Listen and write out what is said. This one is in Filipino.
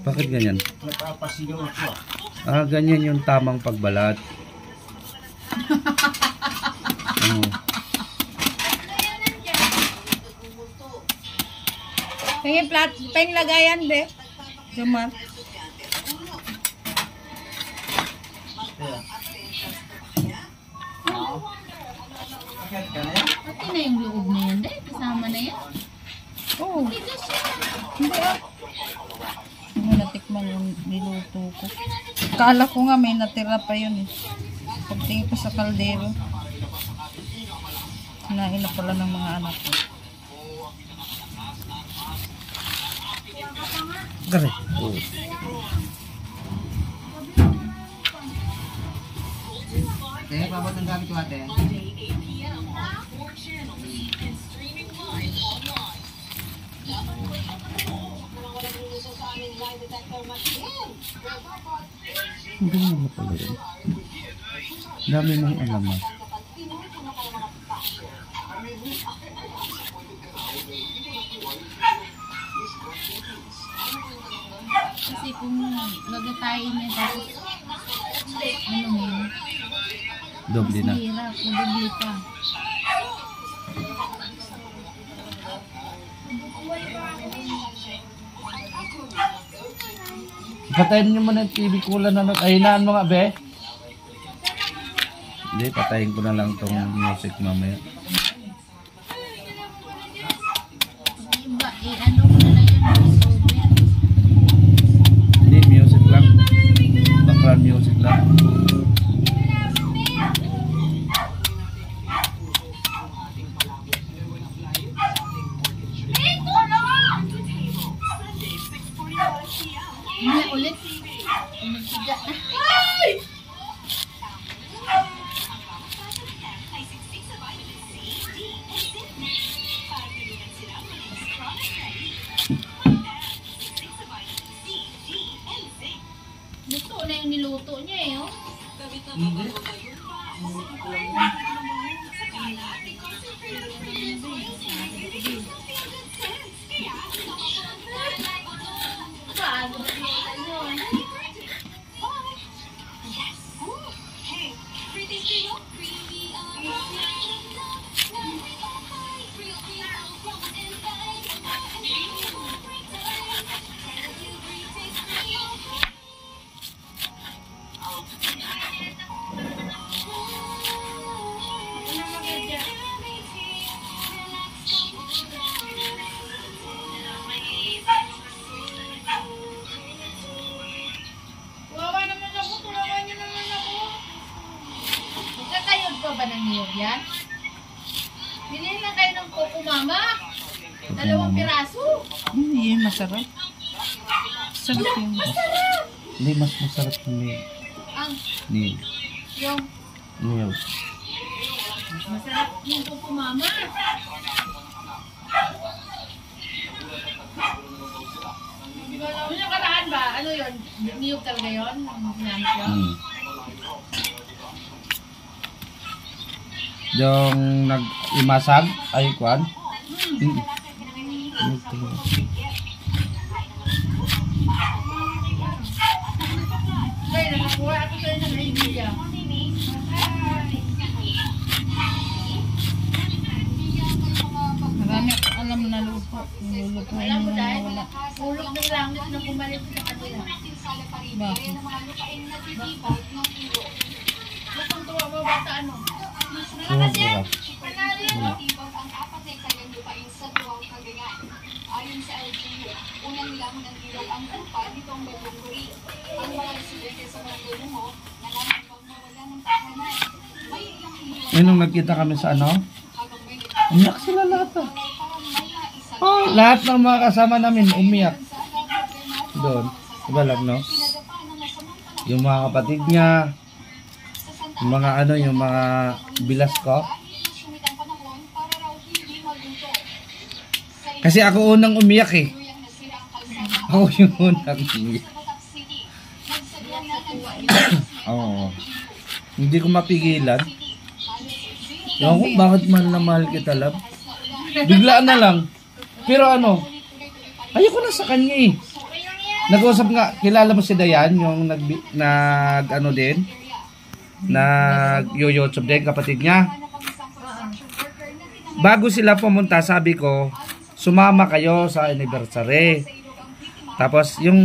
Bakit ganyan? Napapasigaw ako. Ah, ganyan yung tamang pagbalat. Peng lagayan, be. Jumar. Pati na yung loob na yan, de. Kasama na yan. Oo. Hindi ah. Hindi natikman yung niluto ko. Kala ko nga may natira pa yun eh. Pagtingin ko sa kaldero. Kinain na pala ng mga anak ko. Correct. Oh. Kaya babot ang gamit ko ate. Hindi mo pala yun. Dami mong alam ah. Kasi kung lagatayin niya tapos ano mo yun? Doble na. Mas hirap, madoble pa. Patayin nyo muna yung TV kulan na ay hinaan mo nga be. Hindi, patayin ko na lang tong music mamaya. Iba, ano mo na lang yan. Hindi, music lang. Background music lang. Hindi ulit. Nagsiga na. Luto na yung niluto niya eh. Oh. Hindi. Paano ba yun? Wawa naman ako, tulungan niyo naman ako. Magkakayod pa ba ng niyog yan? Bilhin lang kayo ng coco mama. 2 piraso. Hindi, masarap. Sarap yun. Masarap! Hindi, mas masarap ni Ang yung Niyog. masarap yung coco mama. Yung nakaraan ba? Ano yun? Niyog talaga yun? Ang ginamit yun? Yung nag-imasag ay kwan. Kaya nakakuha ako sa'yo ng idea. Marami ako alam na luto. Nilulutuin Alam mo mo dahil wala. ulog ng langit na bumalik sa kanila. Bakit? Lusong tuwa mo ba sa ano? Sarap. Ayon sa LGU, unang nilamon ng ilaw ang lupa nitong Balunguri. Ang mga residente sa Balunguri nangangambang mawala ng tahanan. May ilang iniwan Eh, nung nagkita kami sa ano, habang may umiyak sila lahat ah. parang may naisang Oh, lahat ng mga kasama namin umiyak. Doon. Diba lang, no? Yung mga kapatid niya, yung mga ano, yung mga bilas ko. sumit ang panahon para raw hindi maguto. Kasi ako unang umiyak eh. Tuyang nasira ang kalsada Ako yung unang umiyak. sa Batak City. Nagsadya na ng Oo. Hindi ko mapigilan. Ewan ko, bakit mahal na mahal kita, love? Biglaan na lang. Pero ano, ayoko na sa kanya eh. Nag-usap nga, kilala mo si Dayan, yung ano din, nag-YouTube din, kapatid niya. Bago sila pumunta, sabi ko, sumama kayo sa anniversary. Tapos yung